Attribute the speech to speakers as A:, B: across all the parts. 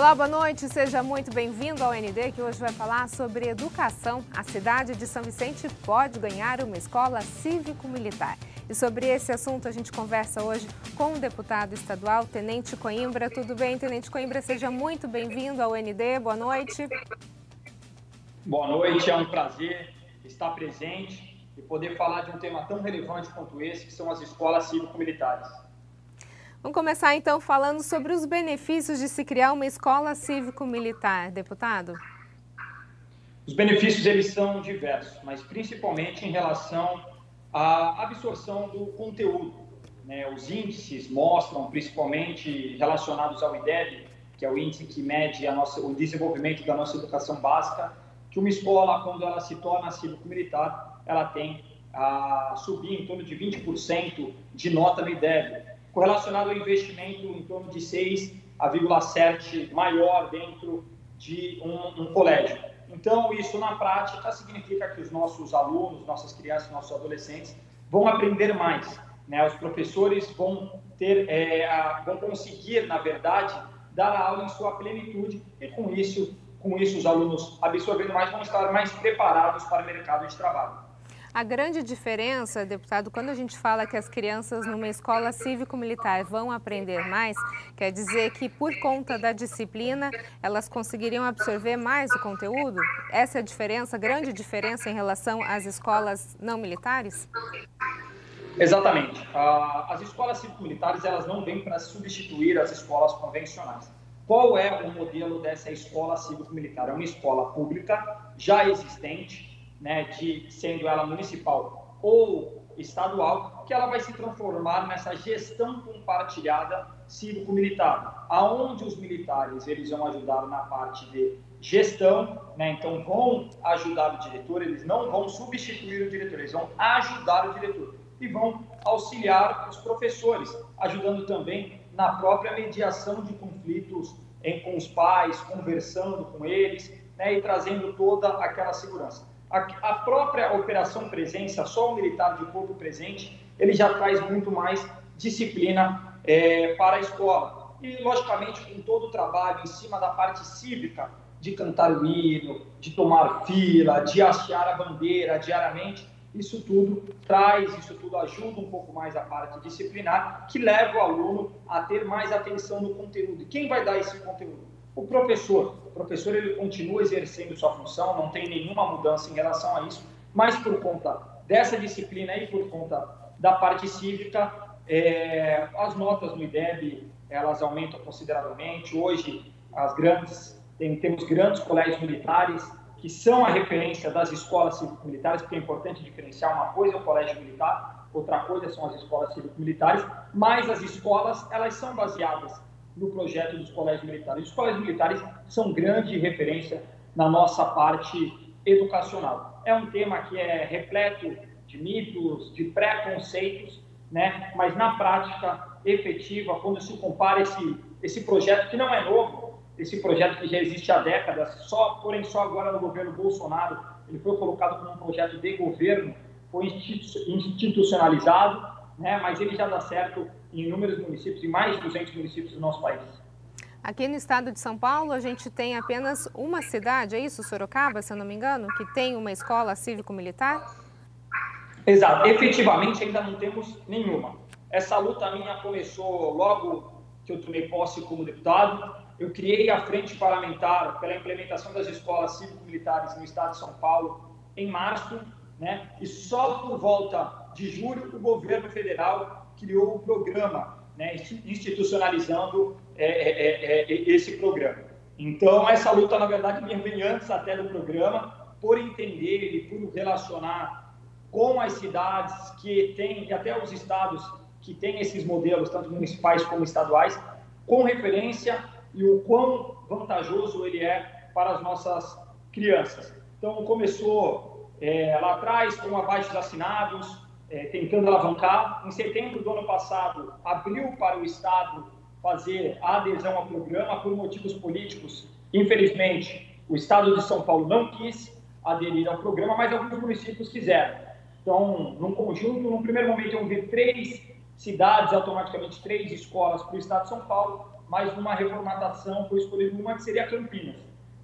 A: Olá, boa noite, seja muito bem-vindo ao ND, que hoje vai falar sobre educação. A cidade de São Vicente pode ganhar uma escola cívico-militar. E sobre esse assunto a gente conversa hoje com o deputado estadual, Tenente Coimbra. Tudo bem, Tenente Coimbra? Seja muito bem-vindo ao ND, boa noite.
B: Boa noite, é um prazer estar presente e poder falar de um tema tão relevante quanto esse, que são as escolas cívico-militares.
A: Vamos começar então falando sobre os benefícios de se criar uma escola cívico-militar, deputado.
B: Os benefícios eles são diversos, mas principalmente em relação à absorção do conteúdo, né? Os índices mostram, principalmente relacionados ao IDEB, que é o índice que mede o desenvolvimento da nossa educação básica, que uma escola, quando ela se torna cívico-militar, ela tem a subir em torno de 20% de nota no IDEB. Correlacionado ao investimento em torno de 6,7 maior dentro de um colégio. Então, isso na prática significa que os nossos alunos, nossas crianças, nossos adolescentes vão aprender mais, né? Os professores vão conseguir, na verdade, dar a aula em sua plenitude e com isso os alunos absorvendo mais vão estar mais preparados para o mercado de trabalho.
A: A grande diferença, deputado, quando a gente fala que as crianças numa escola cívico-militar vão aprender mais, quer dizer que por conta da disciplina elas conseguiriam absorver mais o conteúdo? Essa é a diferença, a grande diferença em relação às escolas não militares?
B: Exatamente. As escolas cívico-militares elas não vêm para substituir as escolas convencionais. Qual é o modelo dessa escola cívico-militar? É uma escola pública já existente, né, sendo ela municipal ou estadual, que ela vai se transformar nessa gestão compartilhada cívico-militar, aonde os militares eles vão ajudar na parte de gestão, né, então vão ajudar o diretor, eles não vão substituir o diretor, eles vão ajudar o diretor e vão auxiliar os professores, ajudando também na própria mediação de conflitos com os pais, conversando com eles, né, e trazendo toda aquela segurança. A própria operação presença, só o militar de corpo presente, ele já traz muito mais disciplina para a escola. E, logicamente, com todo o trabalho em cima da parte cívica, de cantar o hino, de tomar fila, de hastear a bandeira diariamente, isso tudo ajuda um pouco mais a parte disciplinar, que leva o aluno a ter mais atenção no conteúdo. E quem vai dar esse conteúdo? O professor ele continua exercendo sua função, não tem nenhuma mudança em relação a isso, mas por conta dessa disciplina e por conta da parte cívica, as notas no IDEB, elas aumentam consideravelmente. Hoje, temos grandes colégios militares que são a referência das escolas cívico-militares, porque é importante diferenciar uma coisa é o colégio militar, outra coisa são as escolas cívico-militares, mas as escolas, elas são baseadas no projeto dos colégios militares. Os colégios militares são grande referência na nossa parte educacional. É um tema que é repleto de mitos, de preconceitos, né? Mas na prática efetiva, quando se compara esse projeto que não é novo, esse projeto que já existe há décadas, porém só agora no governo Bolsonaro, ele foi colocado como um projeto de governo, foi institucionalizado, né? Mas ele já dá certo em inúmeros municípios, em mais de 200 municípios do nosso país.
A: Aqui no estado de São Paulo, a gente tem apenas uma cidade, é isso, Sorocaba, se eu não me engano, que tem uma escola cívico-militar?
B: Exato, efetivamente ainda não temos nenhuma. Essa luta minha começou logo que eu tomei posse como deputado. Eu criei a Frente Parlamentar pela implementação das escolas cívico-militares no estado de São Paulo em março, né? E só por volta de julho o governo federal criou o programa, né, institucionalizando esse programa. Então, essa luta, na verdade, vem antes até do programa, por entender e por relacionar com as cidades que têm, e até os estados que têm esses modelos, tanto municipais como estaduais, com referência e o quão vantajoso ele é para as nossas crianças. Então, começou lá atrás com abaixo-assinados, tentando alavancar. Em setembro do ano passado, abriu para o Estado fazer a adesão ao programa por motivos políticos. Infelizmente, o Estado de São Paulo não quis aderir ao programa, mas alguns municípios quiseram. Então, num conjunto, num primeiro momento, iam vir 3 cidades, automaticamente 3 escolas para o Estado de São Paulo. mas uma reformatação foi escolhida uma que seria Campinas.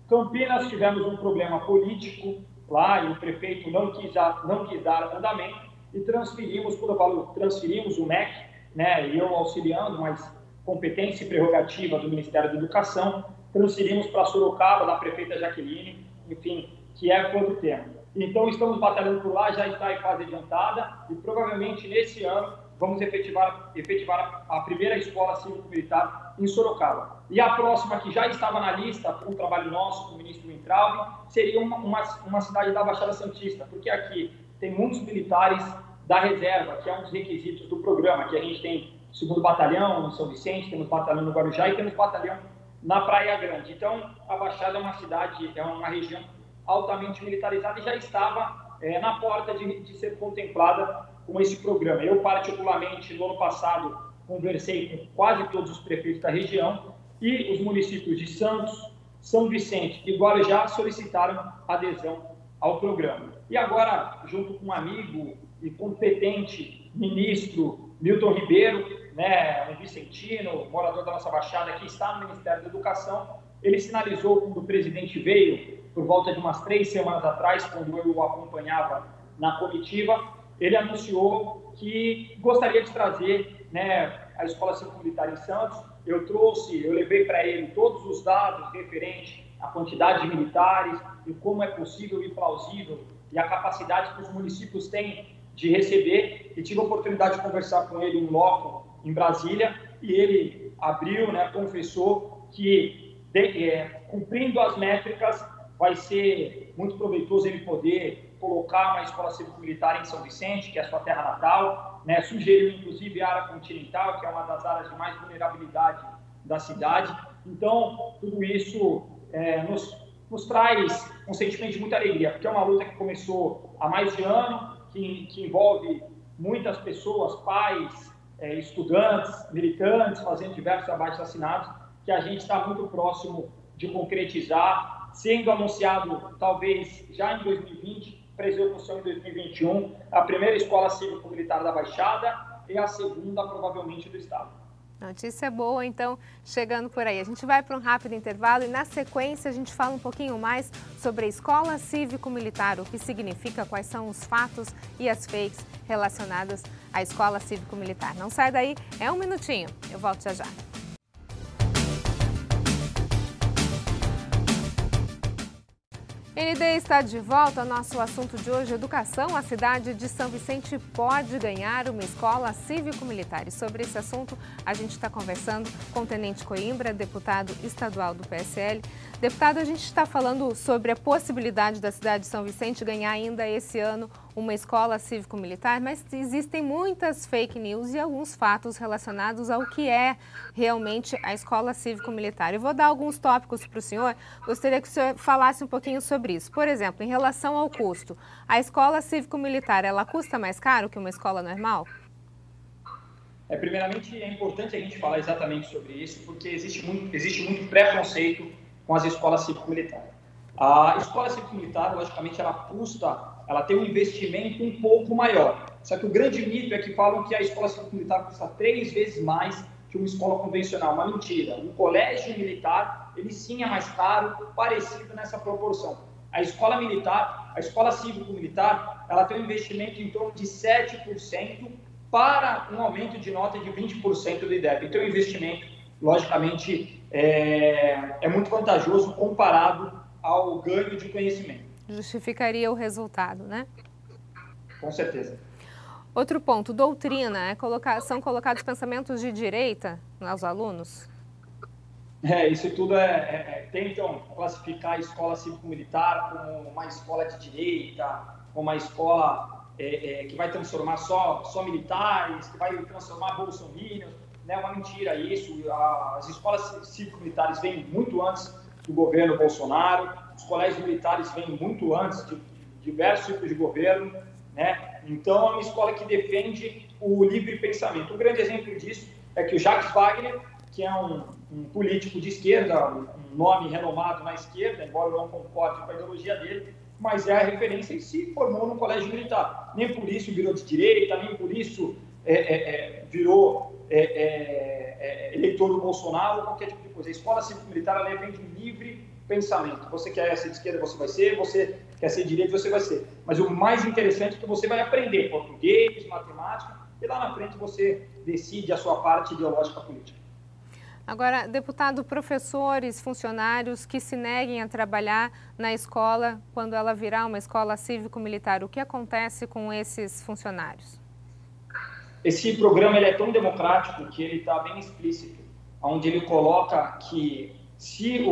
B: Campinas, tivemos um problema político lá e o prefeito não quis dar andamento e transferimos, quando eu falo transferimos o MEC, né, e eu auxiliando, mas competência e prerrogativa do Ministério da Educação, transferimos para Sorocaba, da prefeita Jaqueline, enfim, que é outro tema. Então, estamos batalhando por lá, já está em fase adiantada e provavelmente nesse ano vamos efetivar a primeira escola cívico-militar em Sorocaba. E a próxima, que já estava na lista, por um trabalho nosso com o ministro Weintraub, seria uma cidade da Baixada Santista, porque aqui tem muitos militares da reserva, que é um dos requisitos do programa, que a gente tem o 2º Batalhão no São Vicente, temos batalhão no Guarujá e temos batalhão na Praia Grande. Então, a Baixada é uma cidade, é uma região altamente militarizada e já estava na porta de ser contemplada com esse programa. Eu, particularmente, no ano passado, conversei com quase todos os prefeitos da região e os municípios de Santos, São Vicente e Guarujá solicitaram adesão ao programa. E agora, junto com um amigo e competente ministro Milton Ribeiro, né, um vicentino, morador da nossa Baixada, que está no Ministério da Educação, ele sinalizou quando o presidente veio, por volta de umas 3 semanas atrás, quando eu o acompanhava na comitiva, ele anunciou que gostaria de trazer, né, a Escola Cívico-Militar em Santos. Eu levei para ele todos os dados referentes à quantidade de militares e como é possível e plausível e a capacidade que os municípios têm de receber, e tive a oportunidade de conversar com ele em loco em Brasília, e ele abriu, né, confessou que, cumprindo as métricas, vai ser muito proveitoso ele poder colocar uma escola cívico-militar em São Vicente, que é a sua terra natal, né? Sugeriu, inclusive, a área continental, que é uma das áreas de mais vulnerabilidade da cidade. Então, tudo isso nos traz um sentimento de muita alegria, porque é uma luta que começou há mais de ano, que envolve muitas pessoas, pais, estudantes, militantes, fazendo diversos abaixo-assinados, que a gente está muito próximo de concretizar, sendo anunciado talvez já em 2020, para execução em 2021, a primeira escola cívico-militar da Baixada e a segunda, provavelmente, do Estado.
A: Notícia boa, então, chegando por aí. A gente vai para um rápido intervalo e, na sequência, a gente fala um pouquinho mais sobre a Escola Cívico-Militar, o que significa, quais são os fatos e as fakes relacionadas à Escola Cívico-Militar. Não sai daí, é um minutinho. Eu volto já já. ND está de volta. Nosso assunto de hoje é educação. A cidade de São Vicente pode ganhar uma escola cívico-militar. E sobre esse assunto, a gente está conversando com o Tenente Coimbra, deputado estadual do PSL. Deputado, a gente está falando sobre a possibilidade da cidade de São Vicente ganhar ainda esse ano uma escola cívico-militar, mas existem muitas fake news e alguns fatos relacionados ao que é realmente a escola cívico-militar. Eu vou dar alguns tópicos para o senhor, gostaria que o senhor falasse um pouquinho sobre isso. Por exemplo, em relação ao custo, a escola cívico-militar, ela custa mais caro que uma escola normal?
B: Primeiramente, é importante a gente falar exatamente sobre isso, porque existe muito preconceito com as escolas cívico-militares. A escola cívico-militar, logicamente, ela tem um investimento um pouco maior. Só que o grande mito é que falam que a escola cívico-militar custa 3 vezes mais que uma escola convencional. Uma mentira. Um colégio militar, ele sim é mais caro, parecido nessa proporção. A escola cívico-militar, ela tem um investimento em torno de 7% para um aumento de nota de 20% do IDEB. Então, o investimento, logicamente, é muito vantajoso comparado ao ganho de conhecimento.
A: Justificaria o resultado, né?
B: Com certeza.
A: Outro ponto, doutrina. São colocados pensamentos de direita aos alunos?
B: Isso tudo tentam classificar a escola cívico-militar como uma escola de direita, como uma escola que vai transformar só militares, que vai transformar bolsominions. É uma mentira isso. As escolas cívico-militares vêm muito antes do governo Bolsonaro, os colégios militares vêm muito antes de diversos tipos de governo, né? Então, é uma escola que defende o livre pensamento. Um grande exemplo disso é que o Jacques Wagner, que é um político de esquerda, um nome renomado na esquerda, embora eu não concorde com a ideologia dele, mas é a referência e se formou num colégio militar. Nem por isso virou de direita, nem por isso virou eleitor do Bolsonaro ou qualquer tipo de coisa. A escola cívico-militar, ela vem de um livre pensamento. Você quer ser de esquerda, você vai ser. Você quer ser de direita, você vai ser. Mas o mais interessante é que você vai aprender português, matemática, e lá na frente você decide a sua parte ideológica política.
A: Agora, deputado, professores, funcionários que se neguem a trabalhar na escola quando ela virar uma escola cívico-militar, o que acontece com esses funcionários?
B: Esse programa ele é tão democrático que ele está bem explícito, onde ele coloca que se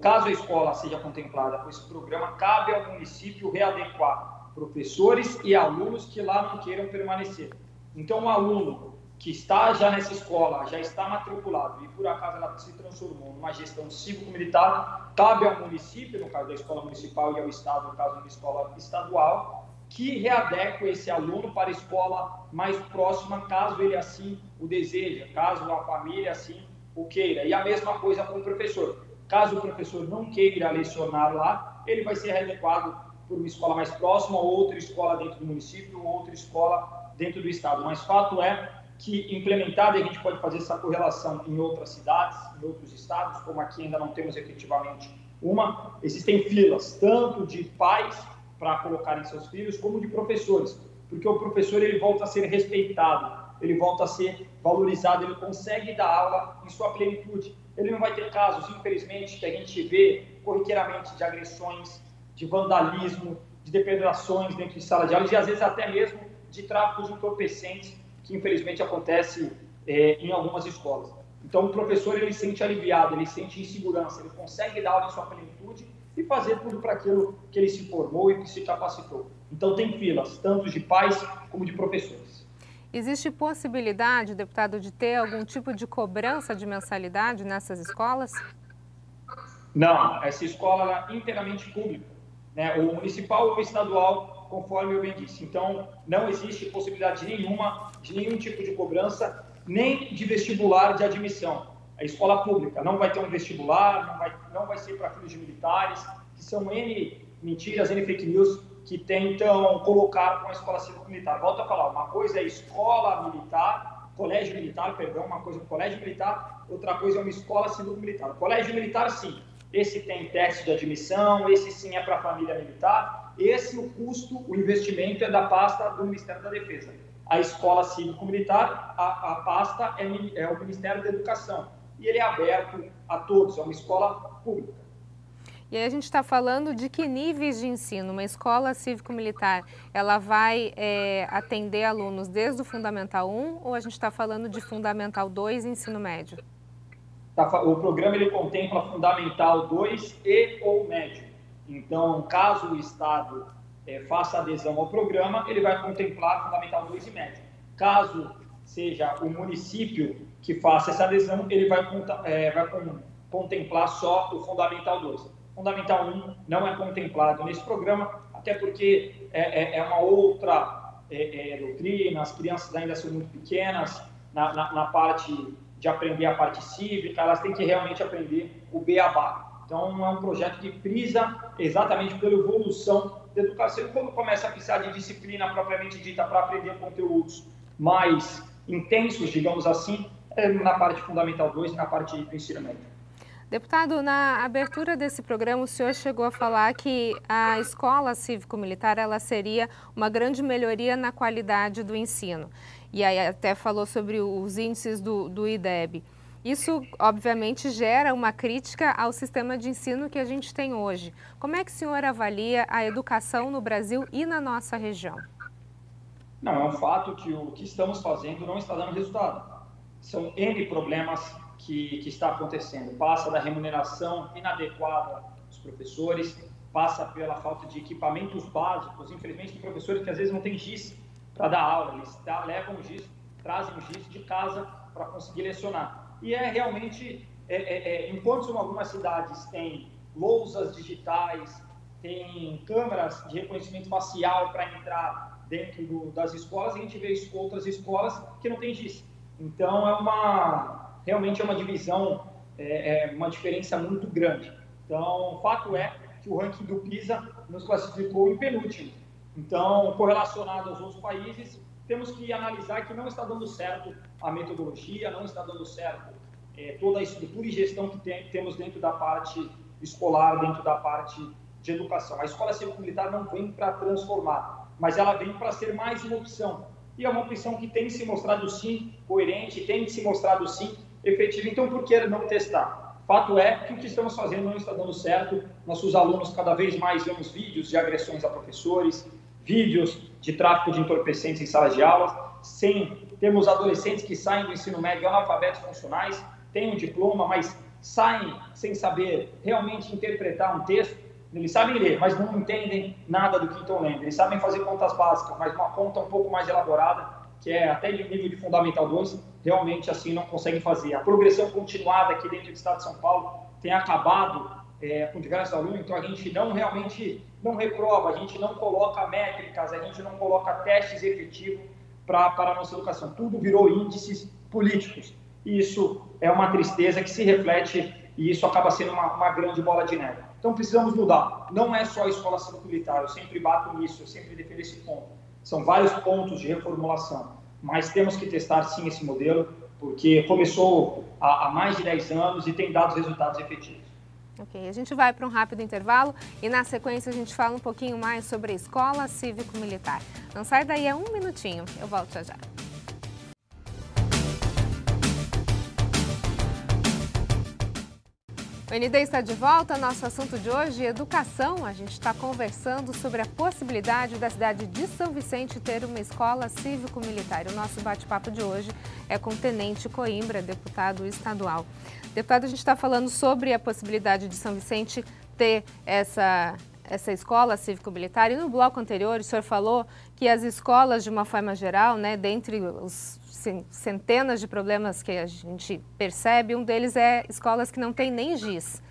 B: caso a escola seja contemplada com esse programa, cabe ao município readequar professores e alunos que lá não queiram permanecer. Então, um aluno que está já nessa escola, já está matriculado e por acaso ela se transformou numa gestão cívico-militar, cabe ao município, no caso da escola municipal, e ao estado, no caso da escola estadual, que readeque esse aluno para a escola mais próxima, caso ele assim o deseja, caso a família assim o queira. E a mesma coisa com o professor. Caso o professor não queira lecionar lá, ele vai ser readequado por uma escola mais próxima, ou outra escola dentro do município, ou outra escola dentro do estado. Mas fato é que implementada, a gente pode fazer essa correlação em outras cidades, em outros estados, como aqui ainda não temos efetivamente uma, existem filas, tanto de pais para colocarem seus filhos, como de professores, porque o professor ele volta a ser respeitado, ele volta a ser valorizado, ele consegue dar aula em sua plenitude. Ele não vai ter casos, infelizmente, que a gente vê corriqueiramente de agressões, de vandalismo, de depredações dentro de sala de aula, e às vezes até mesmo de tráfico de entorpecentes, que infelizmente acontece em algumas escolas. Então o professor ele se sente aliviado, ele sente insegurança, ele consegue dar aula em sua plenitude e fazer tudo para aquilo que ele se formou e que se capacitou. Então tem filas, tanto de pais como de professores.
A: Existe possibilidade, deputado, de ter algum tipo de cobrança de mensalidade nessas escolas?
B: Não, essa escola é inteiramente pública, né? Ou municipal ou estadual, conforme eu bem disse. Então, não existe possibilidade nenhuma de nenhum tipo de cobrança, nem de vestibular de admissão. A escola pública não vai ter um vestibular, não vai ser para filhos de militares, que são N mentiras, N fake news, que tentam colocar com a escola cívico-militar. Volto a falar, uma coisa é escola militar, colégio militar, perdão, uma coisa é colégio militar, outra coisa é uma escola cívico-militar. Colégio militar, sim. Esse tem teste de admissão, esse sim é para a família militar, esse o custo, o investimento é da pasta do Ministério da Defesa. A escola cívico-militar, a pasta é o Ministério da Educação e ele é aberto a todos, é uma escola pública.
A: E aí a gente está falando de que níveis de ensino? Uma escola cívico-militar, ela vai atender alunos desde o Fundamental 1 ou a gente está falando de Fundamental 2 e ensino médio?
B: O programa ele contempla Fundamental 2 e ou médio. Então, caso o Estado faça adesão ao programa, ele vai contemplar Fundamental 2 e médio. Caso seja o município que faça essa adesão, ele vai contemplar só o Fundamental 2. Fundamental 1 não é contemplado nesse programa, até porque é uma outra doutrina, as crianças ainda são muito pequenas, na parte de aprender a parte cívica, elas têm que realmente aprender o beabá. Então, é um projeto que prisa exatamente pela evolução da educação. E quando começa a precisar de disciplina propriamente dita para aprender conteúdos mais intensos, digamos assim, na parte Fundamental 2 e na parte do ensino médio.
A: Deputado, na abertura desse programa, o senhor chegou a falar que a escola cívico-militar ela seria uma grande melhoria na qualidade do ensino. E aí até falou sobre os índices do IDEB. Isso, obviamente, gera uma crítica ao sistema de ensino que a gente tem hoje. Como é que o senhor avalia a educação no Brasil e na nossa região?
B: Não, é um fato que o que estamos fazendo não está dando resultado. São N problemas que está acontecendo. Passa da remuneração inadequada dos professores, passa pela falta de equipamentos básicos. Infelizmente, tem professores que às vezes não têm giz para dar aula, eles levam o giz, trazem o giz de casa para conseguir lecionar. E realmente, enquanto em algumas cidades tem lousas digitais, tem câmeras de reconhecimento facial para entrar dentro das escolas, a gente vê outras escolas que não tem giz. Então, realmente é uma divisão, uma diferença muito grande. Então, o fato é que o ranking do PISA nos classificou em penúltimo. Então, correlacionado aos outros países, temos que analisar que não está dando certo a metodologia, não está dando certo toda a estrutura e gestão que temos dentro da parte escolar, dentro da parte de educação. A escola cívico-militar não vem para transformar, mas ela vem para ser mais uma opção. E é uma opção que tem se mostrado, sim, coerente, tem se mostrado, sim, efetiva. Então, por que não testar? Fato é que o que estamos fazendo não está dando certo. Nossos alunos, cada vez mais, vemos vídeos de agressões a professores, vídeos de tráfico de entorpecentes em salas de aula. Temos adolescentes que saem do ensino médio analfabetos funcionais, têm um diploma, mas saem sem saber realmente interpretar um texto. Eles sabem ler, mas não entendem nada do que estão lendo. Eles sabem fazer contas básicas, mas uma conta um pouco mais elaborada, que é até de nível de Fundamental 2, realmente assim não conseguem fazer. A progressão continuada aqui dentro do Estado de São Paulo tem acabado com diversos alunos, então a gente realmente não reprova, a gente não coloca métricas, a gente não coloca testes efetivos para a nossa educação. Tudo virou índices políticos. E isso é uma tristeza que se reflete e isso acaba sendo uma grande bola de neve. Então precisamos mudar. Não é só a escola cívico-militar, eu sempre bato nisso, eu sempre defendo esse ponto. São vários pontos de reformulação, mas temos que testar sim esse modelo, porque começou há mais de 10 anos e tem dado resultados efetivos.
A: Ok, a gente vai para um rápido intervalo e na sequência a gente fala um pouquinho mais sobre a escola cívico-militar. Não sai daí, é um minutinho, eu volto já. O ND está de volta, nosso assunto de hoje é educação. A gente está conversando sobre a possibilidade da cidade de São Vicente ter uma escola cívico-militar. O nosso bate-papo de hoje é com o Tenente Coimbra, deputado estadual. Deputado, a gente está falando sobre a possibilidade de São Vicente ter essa escola cívico-militar. E no bloco anterior, o senhor falou que as escolas, de uma forma geral, né, dentre os centenas de problemas que a gente percebe, um deles é escolas que não têm nem giz.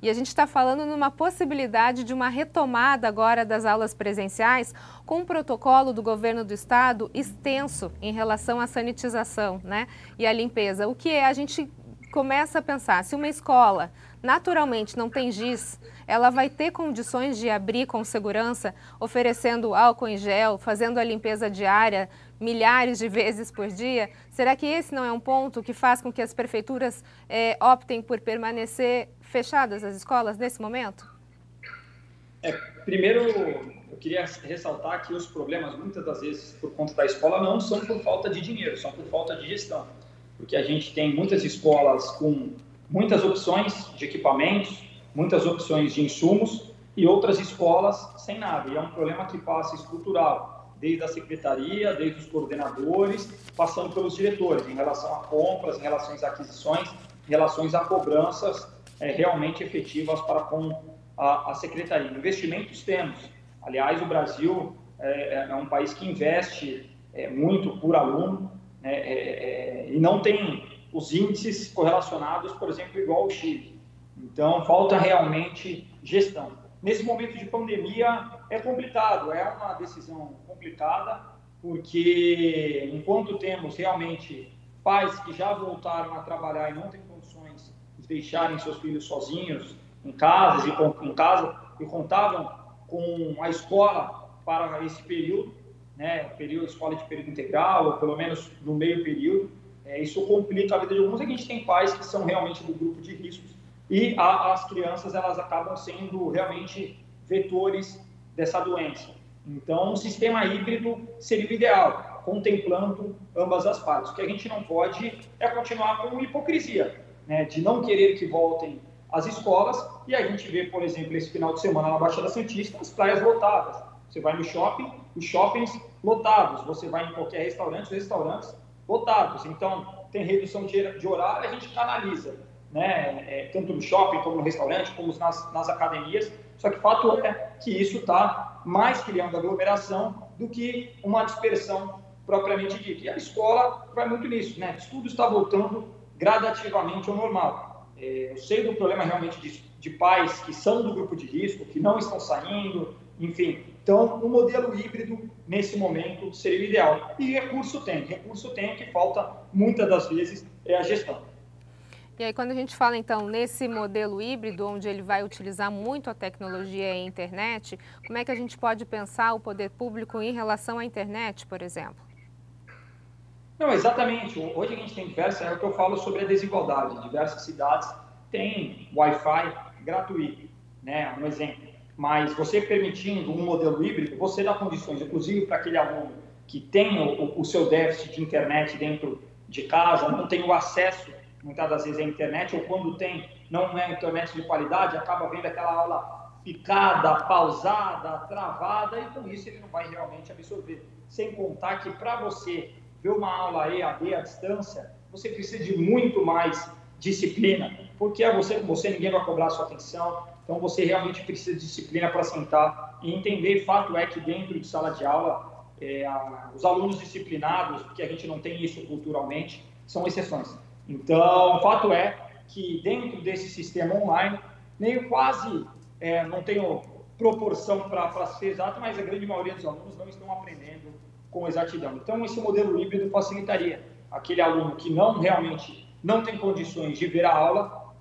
A: E a gente está falando numa possibilidade de uma retomada agora das aulas presenciais com um protocolo do governo do estado extenso em relação à sanitização, né, e à limpeza. O que a gente começa a pensar, se uma escola naturalmente não tem giz, ela vai ter condições de abrir com segurança, oferecendo álcool em gel, fazendo a limpeza diária milhares de vezes por dia? Será que esse não é um ponto que faz com que as prefeituras optem por permanecer fechadas as escolas nesse momento?
B: Primeiro, eu queria ressaltar que os problemas, muitas das vezes, por conta da escola, não são por falta de dinheiro, são por falta de gestão. Porque a gente tem muitas escolas com muitas opções de equipamentos, muitas opções de insumos e outras escolas sem nada. E é um problema que passa estrutural, desde a secretaria, desde os coordenadores, passando pelos diretores, em relação a compras, em relação às aquisições, em relação a cobranças realmente efetivas para com a secretaria. Investimentos temos. Aliás, o Brasil é um país que investe muito por aluno, e não tem os índices correlacionados, por exemplo, igual ao Chile. Então, falta realmente gestão. Nesse momento de pandemia é complicado, é uma decisão complicada, porque enquanto temos realmente pais que já voltaram a trabalhar e não têm condições de deixarem seus filhos sozinhos em casa e contavam com a escola para esse período, escola de período integral, ou pelo menos no meio período, isso complica a vida de alguns. A gente tem pais que são realmente do grupo de riscos e as crianças elas acabam sendo realmente vetores dessa doença. Então, um sistema híbrido seria o ideal, contemplando ambas as partes. O que a gente não pode é continuar com hipocrisia, de não querer que voltem as escolas, e a gente vê, por exemplo, esse final de semana na Baixada Santista, as praias lotadas. Você vai no shopping, os shoppings lotados. Você vai em qualquer restaurante, os restaurantes lotados. Então, tem redução de horário, a gente canaliza, tanto no shopping, como no restaurante, como nas academias. Só que o fato é que isso está mais criando aglomeração do que uma dispersão propriamente dita. E a escola vai muito nisso, Tudo está voltando gradativamente ao normal. Eu sei do problema realmente de pais que são do grupo de risco, que não estão saindo, enfim. Então, o modelo híbrido, nesse momento, seria o ideal. E recurso tem. O que falta, muitas das vezes, é a gestão.
A: E aí, quando a gente fala, então, nesse modelo híbrido, onde ele vai utilizar muito a tecnologia e a internet, como é que a gente pode pensar o poder público em relação à internet, por exemplo?
B: Não, exatamente. Hoje a gente tem diversas, é o que eu falo sobre a desigualdade. Diversas cidades têm Wi-Fi gratuito, né? Um exemplo. Mas você permitindo um modelo híbrido, você dá condições, inclusive para aquele aluno que tem o seu déficit de internet dentro de casa, não tem o acesso, muitas das vezes, à internet, ou quando tem, não é internet de qualidade, acaba vendo aquela aula picada, pausada, travada, e com isso ele não vai realmente absorver. Sem contar que para você ver uma aula EAD à distância, você precisa de muito mais disciplina, porque é você com você, ninguém vai cobrar a sua atenção, então você realmente precisa de disciplina para sentar e entender. Fato é que dentro de sala de aula, os alunos disciplinados, porque a gente não tem isso culturalmente, são exceções. Então, fato é que dentro desse sistema online, meio quase, não tenho proporção para ser exato, mas a grande maioria dos alunos não estão aprendendo com exatidão. Então, esse modelo híbrido facilitaria aquele aluno que realmente não tem condições de ver a aula,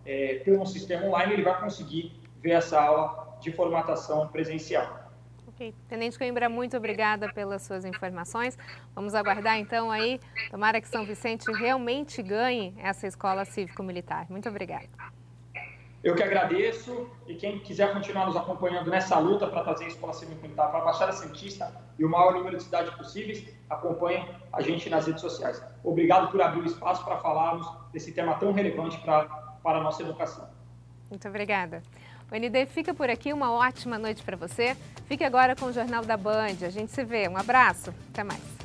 B: pelo sistema online, ele vai conseguir ver essa aula de formatação presencial.
A: Ok. Tenente Coimbra, muito obrigada pelas suas informações. Vamos aguardar então aí, tomara que São Vicente realmente ganhe essa escola cívico-militar. Muito obrigada.
B: Eu que agradeço, e quem quiser continuar nos acompanhando nessa luta para trazer a escola cívico-militar para a Baixada Santista e o maior número de cidades possíveis, acompanhe a gente nas redes sociais. Obrigado por abrir o espaço para falarmos desse tema tão relevante para a nossa educação.
A: Muito obrigada. O ND fica por aqui, uma ótima noite para você. Fique agora com o Jornal da Band. A gente se vê. Um abraço, até mais.